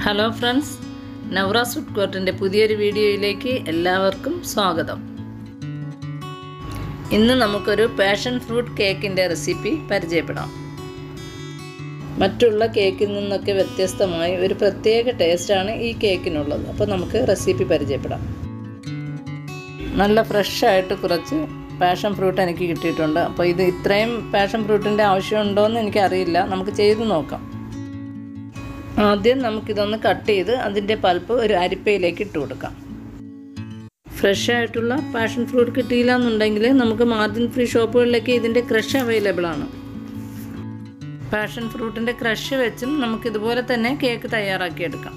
Hello friends, നൗറാസ് food കോർട്ടിൻ്റെ പുതിയൊരു വീഡിയോയിലേക്ക് എല്ലാവർക്കും സ്വാഗതം. ഇന്ന് നമുക്കൊരു പാഷൻ ഫ്രൂട്ട് കേക്കിൻ്റെ റെസിപ്പി പരിചയപ്പെടാം. മറ്റുള്ള കേക്കിൽ നിന്നൊക്കെ വ്യത്യസ്തമായി ഒരു പ്രത്യേക ടേസ്റ്റാണ് ഈ കേക്കിനുള്ളത്. അപ്പോൾ നമുക്ക് റെസിപ്പി പരിചയപ്പെടാം. നല്ല ഫ്രഷായിട്ട് കുറച്ച് പാഷൻ ഫ്രൂട്ട് എനിക്ക് കിട്ടിയിട്ടുണ്ട്. അപ്പോൾ ഇത് ഇത്രയും പാഷൻ ഫ്രൂട്ടിൻ്റെ ആവശ്യമുണ്ടോ എന്ന് എനിക്കറിയില്ല. നമുക്ക് ചെയ്ത് നോക്കാം. ആദ്യം നമുക്കിതൊന്ന് കട്ട് ചെയ്ത് അതിൻ്റെ പൾപ്പ് ഒരു അരിപ്പയിലേക്ക് ഇട്ട് കൊടുക്കാം. ഫ്രഷായിട്ടുള്ള പാഷൻ ഫ്രൂട്ട് കിട്ടിയില്ല എന്നുണ്ടെങ്കിൽ നമുക്ക് മാർജിൻ ഫ്രീ ഷോപ്പുകളിലേക്ക് ഇതിൻ്റെ ക്രഷ് അവൈലബിൾ ആണ്. പാഷൻ ഫ്രൂട്ടിൻ്റെ ക്രഷ് വെച്ചും നമുക്കിതുപോലെ തന്നെ കേക്ക് തയ്യാറാക്കിയെടുക്കാം.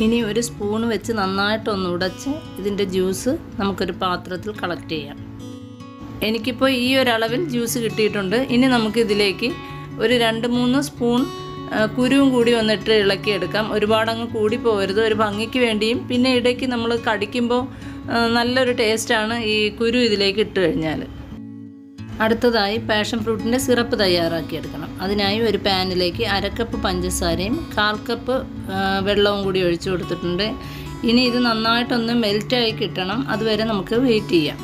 ഇനി ഒരു സ്പൂൺ വെച്ച് നന്നായിട്ടൊന്ന് ഉടച്ച് ഇതിൻ്റെ ജ്യൂസ് നമുക്കൊരു പാത്രത്തിൽ കളക്ട് ചെയ്യാം. എനിക്കിപ്പോൾ ഈ ഒരളവിൽ ജ്യൂസ് കിട്ടിയിട്ടുണ്ട്. ഇനി നമുക്കിതിലേക്ക് ഒരു 2-3 സ്പൂൺ കുരുവും കൂടി വന്നിട്ട് ഇളക്കിയെടുക്കാം. ഒരുപാടങ്ങ് കൂടി പോകരുത്, ഒരു ഭംഗിക്ക് വേണ്ടിയും. പിന്നെ ഇടയ്ക്ക് നമ്മൾ കടിക്കുമ്പോൾ നല്ലൊരു ടേസ്റ്റാണ് ഈ കുരു ഇതിലേക്ക് ഇട്ട് കഴിഞ്ഞാൽ. അടുത്തതായി പാഷൻ ഫ്രൂട്ടിൻ്റെ സിറപ്പ് തയ്യാറാക്കിയെടുക്കണം. അതിനായി ഒരു പാനിലേക്ക് 1/2 കപ്പ് പഞ്ചസാരയും 1/4 കപ്പ് വെള്ളവും കൂടി ഒഴിച്ചു കൊടുത്തിട്ടുണ്ട്. ഇനി ഇത് നന്നായിട്ടൊന്ന് മെൽറ്റായി കിട്ടണം. അതുവരെ നമുക്ക് വെയിറ്റ് ചെയ്യാം.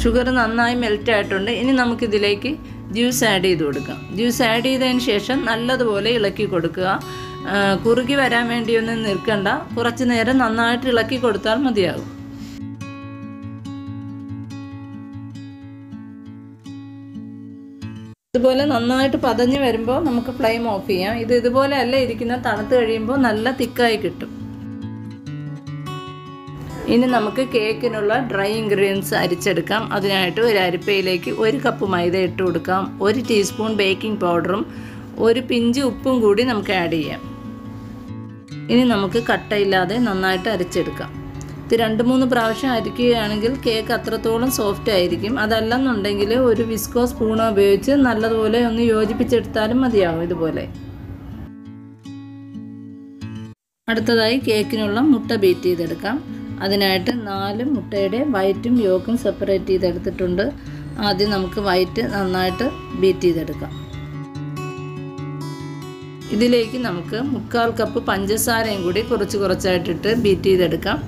ഷുഗർ നന്നായി മെൽറ്റ് ആയിട്ടുണ്ട്. ഇനി നമുക്കിതിലേക്ക് ജ്യൂസ് ആഡ് ചെയ്ത് കൊടുക്കാം. ജ്യൂസ് ആഡ് ചെയ്തതിന് ശേഷം നല്ലതുപോലെ ഇളക്കി കൊടുക്കുക. കുറുകി വരാൻ വേണ്ടിയൊന്നും നിൽക്കണ്ട. കുറച്ച് നേരം നന്നായിട്ട് ഇളക്കി കൊടുത്താൽ മതിയാകും. ഇതുപോലെ നന്നായിട്ട് പതഞ്ഞ് വരുമ്പോൾ നമുക്ക് ഫ്ലെയിം ഓഫ് ചെയ്യാം. ഇത് ഇതുപോലെ അല്ല ഇരിക്കുന്ന, തണുത്ത് കഴിയുമ്പോൾ നല്ല തിക്കായി കിട്ടും. ഇനി നമുക്ക് കേക്കിനുള്ള ഡ്രൈ ഇൻഗ്രീഡിയൻസ് അരിച്ചെടുക്കാം. അതിനായിട്ട് ഒരു അരിപ്പയിലേക്ക് 1 കപ്പ് മൈദ ഇട്ട് കൊടുക്കാം. 1 ടീസ്പൂൺ ബേക്കിംഗ് പൗഡറും 1 പിഞ്ച് ഉപ്പും കൂടി നമുക്ക് ആഡ് ചെയ്യാം. ഇനി നമുക്ക് കട്ടയില്ലാതെ നന്നായിട്ട് അരിച്ചെടുക്കാം. ഇത് 2-3 പ്രാവശ്യം അരിക്കുകയാണെങ്കിൽ കേക്ക് അത്രത്തോളം സോഫ്റ്റ് ആയിരിക്കും. അതല്ലെന്നുണ്ടെങ്കിൽ ഒരു വിസ്കോ സ്പൂണോ ഉപയോഗിച്ച് നല്ലതുപോലെ ഒന്ന് യോജിപ്പിച്ചെടുത്താലും മതിയാകും. ഇതുപോലെ അടുത്തതായി കേക്കിനുള്ള മുട്ട ബീറ്റ് ചെയ്തെടുക്കാം. അതിനായിട്ട് 4 മുട്ടയുടെ വൈറ്റും യോക്കും സെപ്പറേറ്റ് ചെയ്തെടുത്തിട്ടുണ്ട്. ആദ്യം നമുക്ക് വൈറ്റ് നന്നായിട്ട് ബീറ്റ് ചെയ്തെടുക്കാം. ഇതിലേക്ക് നമുക്ക് 1/4 കപ്പ് പഞ്ചസാരയും കൂടി കുറച്ചായിട്ടിട്ട് ബീറ്റ് ചെയ്തെടുക്കാം.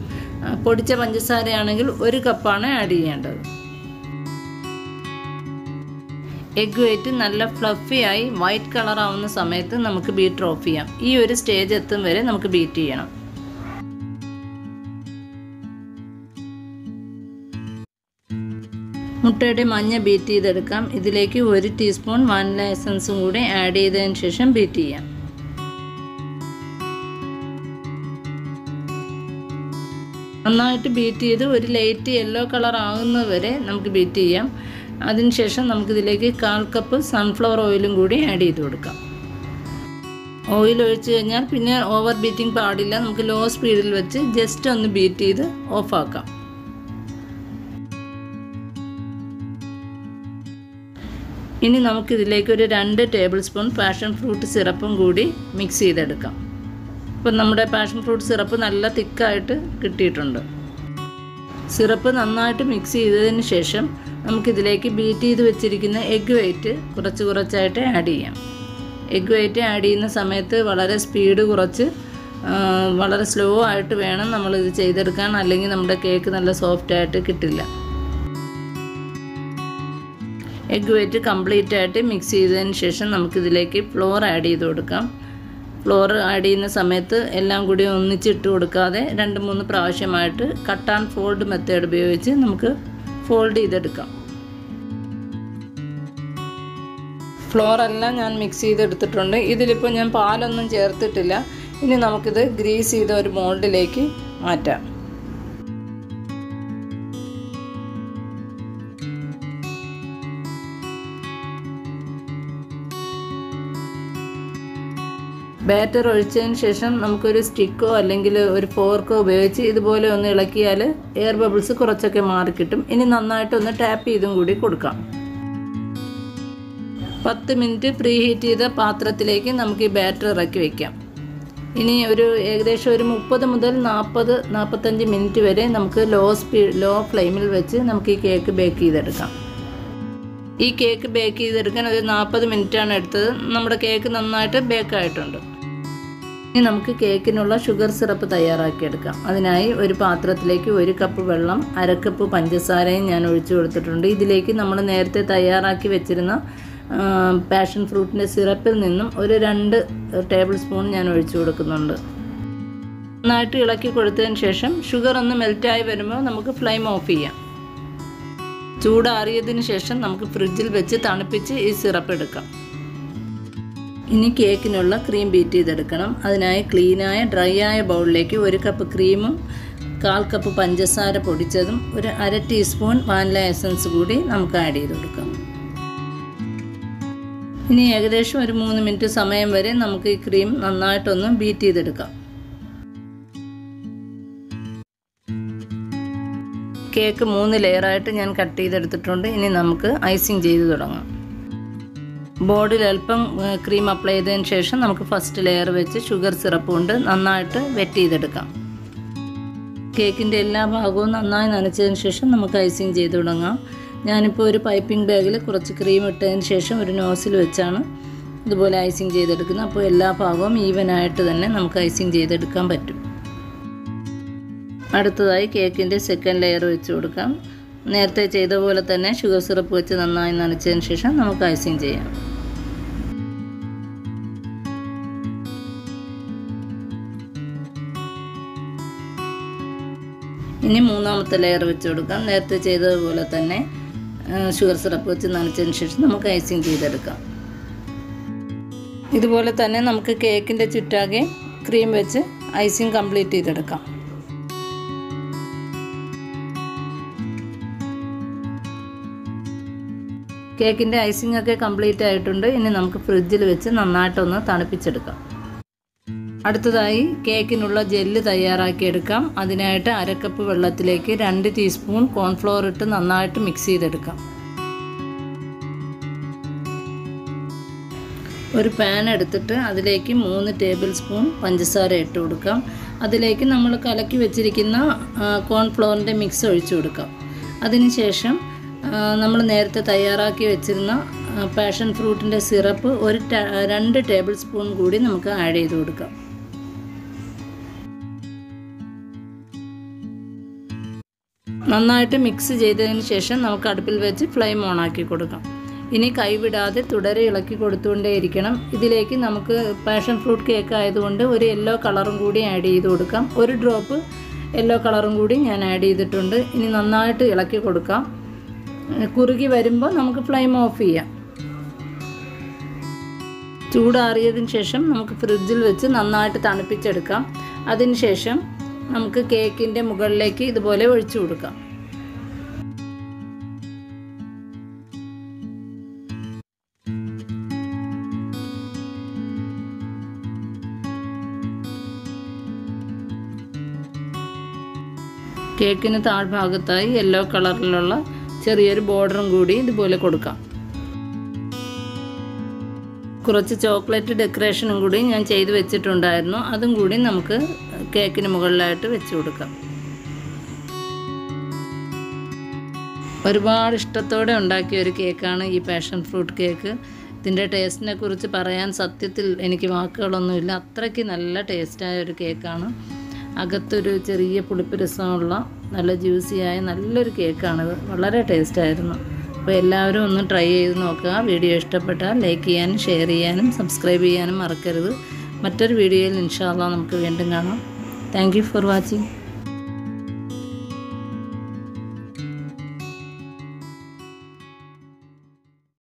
പൊടിച്ച പഞ്ചസാരയാണെങ്കിൽ 1 കപ്പാണ് ആഡ് ചെയ്യേണ്ടത്. എഗ് വൈറ്റ് നല്ല ഫ്ലഫി ആയി വൈറ്റ് കളർ ആവുന്ന സമയത്ത് നമുക്ക് ബീറ്റർ ഓഫ് ചെയ്യാം. ഈ ഒരു സ്റ്റേജ് എത്തും വരെ നമുക്ക് ബീറ്റ് ചെയ്യണം. മുട്ടയുടെ മഞ്ഞ ബീറ്റ് ചെയ്തെടുക്കാം. ഇതിലേക്ക് 1 ടീസ്പൂൺ വാനില എസൻസും കൂടി ആഡ് ചെയ്തതിന് ശേഷം ബീറ്റ് ചെയ്യാം. നന്നായിട്ട് ബീറ്റ് ചെയ്ത് ഒരു ലൈറ്റ് യെല്ലോ കളർ ആകുന്നത് വരെ നമുക്ക് ബീറ്റ് ചെയ്യാം. അതിനുശേഷം നമുക്കിതിലേക്ക് 1/4 കപ്പ് സൺഫ്ലവർ ഓയിലും കൂടി ആഡ് ചെയ്ത് കൊടുക്കാം. ഓയിൽ ഒഴിച്ച് കഴിഞ്ഞാൽ പിന്നെ ഓവർ ബീറ്റിംഗ് പാടില്ല. നമുക്ക് ലോ സ്പീഡിൽ വെച്ച് ജസ്റ്റ് ഒന്ന് ബീറ്റ് ചെയ്ത് ഓഫാക്കാം. ഇനി നമുക്കിതിലേക്ക് ഒരു 2 ടേബിൾ സ്പൂൺ പാഷൻ ഫ്രൂട്ട് സിറപ്പും കൂടി മിക്സ് ചെയ്തെടുക്കാം. ഇപ്പം നമ്മുടെ പാഷൻ ഫ്രൂട്ട് സിറപ്പ് നല്ല തിക്കായിട്ട് കിട്ടിയിട്ടുണ്ട്. സിറപ്പ് നന്നായിട്ട് മിക്സ് ചെയ്തതിന് ശേഷം നമുക്കിതിലേക്ക് ബീറ്റ് ചെയ്ത് വെച്ചിരിക്കുന്ന എഗ് വൈറ്റ് കുറച്ചായിട്ട് ആഡ് ചെയ്യാം. എഗ് വൈറ്റ് ആഡ് ചെയ്യുന്ന സമയത്ത് വളരെ സ്പീഡ് കുറച്ച് വളരെ സ്ലോ ആയിട്ട് വേണം നമ്മളിത് ചെയ്തെടുക്കാൻ. അല്ലെങ്കിൽ നമ്മുടെ കേക്ക് നല്ല സോഫ്റ്റായിട്ട് കിട്ടില്ല. എഗ് വൈറ്റ് കംപ്ലീറ്റ് ആയിട്ട് മിക്സ് ചെയ്തതിന് ശേഷം നമുക്കിതിലേക്ക് ഫ്ലോർ ആഡ് ചെയ്ത് കൊടുക്കാം. ഫ്ലോർ ആഡ് ചെയ്യുന്ന സമയത്ത് എല്ലാം കൂടി ഒന്നിച്ചിട്ട് കൊടുക്കാതെ 2-3 പ്രാവശ്യമായിട്ട് കട്ട് ആൻഡ് ഫോൾഡ് മെത്തേഡ് ഉപയോഗിച്ച് നമുക്ക് ഫോൾഡ് ചെയ്തെടുക്കാം. ഫ്ലോറെല്ലാം ഞാൻ മിക്സ് ചെയ്തെടുത്തിട്ടുണ്ട്. ഇതിലിപ്പോൾ ഞാൻ പാലൊന്നും ചേർത്തിട്ടില്ല. ഇനി നമുക്കിത് ഗ്രീസ് ചെയ്ത ഒരു മോൾഡിലേക്ക് മാറ്റാം. ബാറ്റർ ഒഴിച്ചതിന് ശേഷം നമുക്കൊരു സ്റ്റിക്കോ അല്ലെങ്കിൽ ഒരു ഫോർക്കോ ഉപയോഗിച്ച് ഇതുപോലെ ഒന്ന് ഇളക്കിയാൽ എയർ ബബിൾസ് കുറച്ചൊക്കെ മാറിക്കിട്ടും. ഇനി നന്നായിട്ടൊന്ന് ടാപ്പ് ചെയ്തും കൂടി കൊടുക്കാം. 10 മിനിറ്റ് പ്രീ ഹീറ്റ് ചെയ്ത പാത്രത്തിലേക്ക് നമുക്ക് ഈ ബാറ്റർ ഇറക്കി വയ്ക്കാം. ഇനി ഏകദേശം ഒരു 30 മുതൽ 40-45 മിനിറ്റ് വരെ നമുക്ക് ലോ ഫ്ലെയിമിൽ വെച്ച് നമുക്ക് ഈ കേക്ക് ബേക്ക് ചെയ്തെടുക്കാം. ഈ കേക്ക് ബേക്ക് ചെയ്തെടുക്കാൻ ഒരു 40 മിനിറ്റാണ് എടുത്തത്. നമ്മുടെ കേക്ക് നന്നായിട്ട് ബേക്കായിട്ടുണ്ട്. ഇനി നമുക്ക് കേക്കിനുള്ള ഷുഗർ സിറപ്പ് തയ്യാറാക്കിയെടുക്കാം. അതിനായി ഒരു പാത്രത്തിലേക്ക് 1 കപ്പ് വെള്ളം, 1/2 കപ്പ് പഞ്ചസാരയും ഞാൻ ഒഴിച്ചു കൊടുത്തിട്ടുണ്ട്. ഇതിലേക്ക് നമ്മൾ നേരത്തെ തയ്യാറാക്കി വെച്ചിരുന്ന പാഷൻ ഫ്രൂട്ടിൻ്റെ സിറപ്പിൽ നിന്നും ഒരു 2 ടേബിൾ സ്പൂൺ ഞാൻ ഒഴിച്ചു കൊടുക്കുന്നുണ്ട്. നന്നായിട്ട് ഇളക്കി കൊടുത്തതിന് ശേഷം ഷുഗർ ഒന്ന് മെൽറ്റായി വരുമ്പോൾ നമുക്ക് ഫ്ലെയിം ഓഫ് ചെയ്യാം. ചൂടാറിയതിന് ശേഷം നമുക്ക് ഫ്രിഡ്ജിൽ വെച്ച് തണുപ്പിച്ച് ഈ സിറപ്പ് എടുക്കാം. ഇനി കേക്കിനുള്ള ക്രീം ബീറ്റ് ചെയ്തെടുക്കണം. അതിനായി ക്ലീനായ ഡ്രൈ ആയ ബൗളിലേക്ക് 1 കപ്പ് ക്രീമും 1/4 കപ്പ് പഞ്ചസാര പൊടിച്ചതും ഒരു 1/2 ടീസ്പൂൺ വാനില എസൻസ് കൂടി നമുക്ക് ആഡ് ചെയ്ത് കൊടുക്കാം. ഇനി ഏകദേശം ഒരു 3 മിനിറ്റ് സമയം വരെ നമുക്ക് ഈ ക്രീം നന്നായിട്ടൊന്ന് ബീറ്റ് ചെയ്തെടുക്കാം. കേക്ക് 3 ലെയറായിട്ട് ഞാൻ കട്ട് ചെയ്തെടുത്തിട്ടുണ്ട്. ഇനി നമുക്ക് ഐസിങ് ചെയ്ത് തുടങ്ങാം. ബോർഡിൽ അല്പം ക്രീം അപ്ലൈ ചെയ്തതിന് ശേഷം നമുക്ക് ഫസ്റ്റ് ലെയർ വെച്ച് ഷുഗർ സിറപ്പ് കൊണ്ട് നന്നായിട്ട് വെറ്റ് ചെയ്തെടുക്കാം. കേക്കിൻ്റെ എല്ലാ ഭാഗവും നന്നായി നനച്ചതിന് ശേഷം നമുക്ക് ഐസിങ് ചെയ്ത് തുടങ്ങാം. ഞാനിപ്പോൾ ഒരു പൈപ്പിംഗ് ബാഗിൽ കുറച്ച് ക്രീം ഇട്ടതിന് ശേഷം ഒരു നോസിൽ വെച്ചാണ് ഇതുപോലെ ഐസിങ് ചെയ്തെടുക്കുന്നത്. അപ്പോൾ എല്ലാ ഭാഗവും ഈവനായിട്ട് തന്നെ നമുക്ക് ഐസിങ് ചെയ്തെടുക്കാൻ പറ്റും. അടുത്തതായി കേക്കിൻ്റെ സെക്കൻഡ് ലെയർ വെച്ച് കൊടുക്കാം. നേരത്തെ ചെയ്ത പോലെ തന്നെ ഷുഗർ സിറപ്പ് വെച്ച് നന്നായി നനച്ചതിന് ശേഷം നമുക്ക് ഐസിങ് ചെയ്യാം. ഇനി മൂന്നാമത്തെ ലെയർ വെച്ച് കൊടുക്കാം. നേരത്തെ ചെയ്തതുപോലെ തന്നെ ഷുഗർ സിറപ്പ് വെച്ച് നനച്ചതിന് ശേഷം നമുക്ക് ഐസിങ് ചെയ്തെടുക്കാം. ഇതുപോലെ തന്നെ നമുക്ക് കേക്കിൻ്റെ ചുറ്റാകെ ക്രീം വെച്ച് ഐസിങ് കംപ്ലീറ്റ് ചെയ്തെടുക്കാം. കേക്കിൻ്റെ ഐസിങ് ഒക്കെ കംപ്ലീറ്റ് ആയിട്ടുണ്ട്. ഇനി നമുക്ക് ഫ്രിഡ്ജിൽ വെച്ച് നന്നായിട്ടൊന്ന് തണുപ്പിച്ചെടുക്കാം. അടുത്തതായി കേക്കിനുള്ള ജെല്ല് തയ്യാറാക്കിയെടുക്കാം. അതിനായിട്ട് 1/2 കപ്പ് വെള്ളത്തിലേക്ക് 2 ടീസ്പൂൺ കോൺഫ്ലോർ ഇട്ട് നന്നായിട്ട് മിക്സ് ചെയ്തെടുക്കാം. ഒരു പാൻ എടുത്തിട്ട് അതിലേക്ക് 3 ടേബിൾ സ്പൂൺ പഞ്ചസാര ഇട്ട് കൊടുക്കാം. അതിലേക്ക് നമ്മൾ കലക്കി വെച്ചിരിക്കുന്ന കോൺഫ്ലോറിൻ്റെ മിക്സ് ഒഴിച്ചു കൊടുക്കാം. അതിനുശേഷം നമ്മൾ നേരത്തെ തയ്യാറാക്കി വെച്ചിരുന്ന പാഷൻ ഫ്രൂട്ടിൻ്റെ സിറപ്പ് 2 ടേബിൾ സ്പൂൺ കൂടി നമുക്ക് ആഡ് ചെയ്ത് കൊടുക്കാം. നന്നായിട്ട് മിക്സ് ചെയ്തതിന് ശേഷം നമുക്ക് അടുപ്പിൽ വെച്ച് ഫ്ലെയിം ഓൺ ആക്കി കൊടുക്കാം. ഇനി കൈവിടാതെ തുടരെ ഇളക്കി കൊടുത്തുകൊണ്ടേയിരിക്കണം. ഇതിലേക്ക് നമുക്ക് പാഷൻ ഫ്രൂട്ട് കേക്ക് ആയതുകൊണ്ട് ഒരു യെല്ലോ കളറും കൂടി ആഡ് ചെയ്ത് കൊടുക്കാം. 1 ഡ്രോപ്പ് യെല്ലോ കളറും കൂടി ഞാൻ ആഡ് ചെയ്തിട്ടുണ്ട്. ഇനി നന്നായിട്ട് ഇളക്കി കൊടുക്കാം. കുറുകി വരുമ്പോൾ നമുക്ക് ഫ്ലെയിം ഓഫ് ചെയ്യാം. ചൂടാറിയതിന് ശേഷം നമുക്ക് ഫ്രിഡ്ജിൽ വെച്ച് നന്നായിട്ട് തണുപ്പിച്ചെടുക്കാം. അതിനുശേഷം നമുക്ക് കേക്കിൻ്റെ മുകളിലേക്ക് ഇതുപോലെ ഒഴിച്ചു കൊടുക്കാം. കേക്കിന് താഴ്ഭാഗത്തായി യെല്ലോ കളറിലുള്ള ചെറിയൊരു ബോർഡറും കൂടി ഇതുപോലെ കൊടുക്കാം. കുറച്ച് ചോക്ലേറ്റ് ഡെക്കറേഷനും കൂടി ഞാൻ ചെയ്ത് വെച്ചിട്ടുണ്ടായിരുന്നു. അതും കൂടി നമുക്ക് കേക്കിന് മുകളിലായിട്ട് വെച്ച് കൊടുക്കാം. ഒരുപാട് ഇഷ്ടത്തോടെ ഉണ്ടാക്കിയ ഒരു കേക്കാണ് ഈ പാഷൻ ഫ്രൂട്ട് കേക്ക്. ഇതിൻ്റെ ടേസ്റ്റിനെ കുറിച്ച് പറയാൻ സത്യത്തിൽ എനിക്ക് വാക്കുകളൊന്നുമില്ല. അത്രയ്ക്ക് നല്ല ടേസ്റ്റായ ഒരു കേക്കാണ്. അകത്തൊരു ചെറിയ പുളിപ്പ് രസമുള്ള നല്ല ജ്യൂസിയായ നല്ലൊരു കേക്കാണിത്. വളരെ ടേസ്റ്റായിരുന്നു. അപ്പോൾ എല്ലാവരും ഒന്ന് ട്രൈ ചെയ്ത് നോക്കുക. വീഡിയോ ഇഷ്ടപ്പെട്ടാൽ ലൈക്ക് ചെയ്യാനും ഷെയർ ചെയ്യാനും സബ്സ്ക്രൈബ് ചെയ്യാനും മറക്കരുത്. മറ്റൊരു വീഡിയോയിൽ ഇൻഷാ അല്ലാഹ് നമുക്ക് വീണ്ടും കാണാം. Thank you for watching.